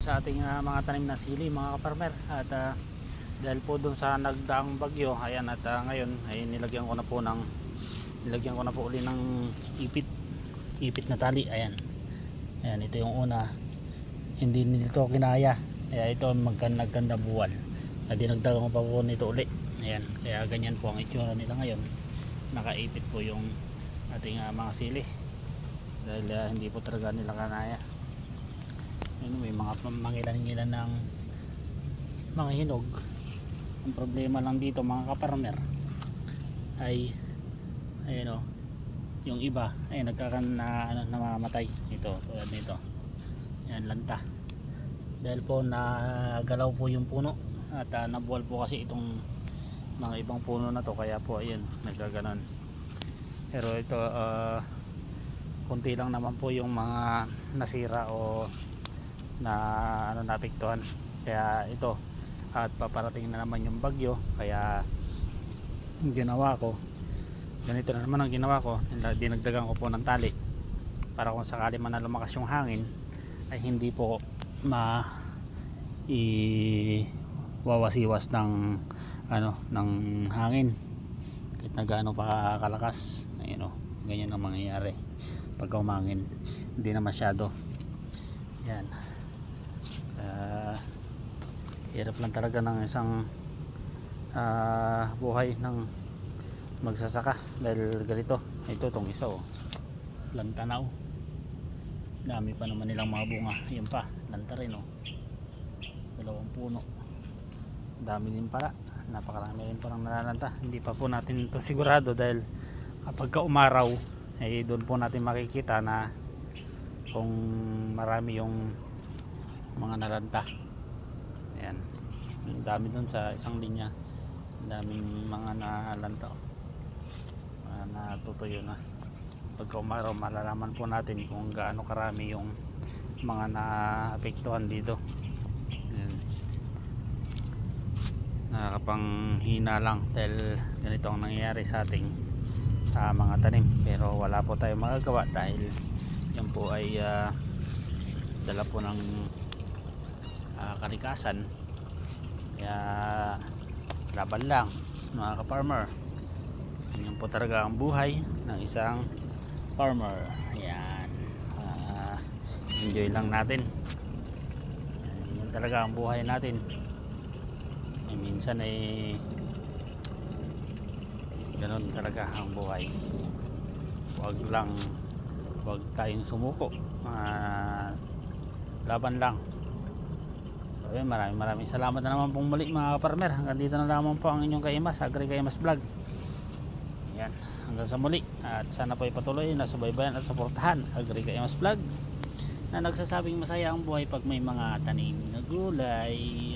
sa ating mga tanim na sili mga kaparmer. At dahil po dun sa nagdaang bagyo, ayan, at ngayon ay nilagyan ko na po uli ng ipit na tali. Ayan, ito yung una, hindi nito kinaya, kaya ito nagkanda buwan, at dinagdagan ko pa po nito uli. Ayan, kaya ganyan po ang itsura nila ngayon, nakaipit po yung ating mga sili dahil hindi po talaga nila kanaya. May mga mangilan-ngilan ng mga hinog. Ang problema lang dito mga kaparmer ay ayun, yung iba ay namamatay ito, tulad nito. Yan, lanta, dahil po nagalaw po yung puno at nabuwal po kasi itong mga ibang puno na to, kaya po ayun, nagkaganon. Pero ito kunti lang naman po yung mga nasira o na napiktuhan, kaya ito, at paparating na naman yung bagyo, kaya ginawa ko ganito na naman. Ang ginawa ko, dinagdagan ko po ng tali para kung sakali man na lumakas yung hangin ay hindi po iwawasiwas ng ng hangin kahit na gaano pa kalakas. Ayun, ganyan ang mangyayari pag umangin, hindi na masyado. Yan, hirap lang talaga ng isang buhay ng magsasaka dahil ganito. Ito, tong isa lantanaw, dami pa naman nilang mga bunga. Yun pa, lanta rin, dalawang puno, dami din pala, napakarami rin parang nalalanta. Hindi pa po natin ito sigurado dahil kapag umaraw ay doon po natin makikita na kung marami yung mga nalanta. Ayan, dami doon sa isang linya, daming mga nalanta, natutuyo na. Pagka umaraw malalaman po natin kung gaano karami yung mga naapektuhan dito. Ayan, nakakapanghina lang dahil ganito ang nangyayari sa ating mga tanim. Pero wala po tayong magagawa dahil yan po ay dala po ng kalikasan, kaya laban lang mga ka-farmer. Yan po talaga ang buhay ng isang farmer. Ayan, enjoy lang natin. Yan talaga ang buhay natin. Minsan ay ganun talaga ang buhay. Wag tayong sumuko, laban lang. So, maraming salamat na naman pong muli mga farmer. Hanggang dito na lamang po ang inyong Kaimas, Agri Kaimas Vlog. Yan, hanggang sa muli, at sana po ipatuloy na subaybayan at suportahan Agri Kaimas Vlog na nagsasabing masaya ang buhay pag may mga tanim na gulay.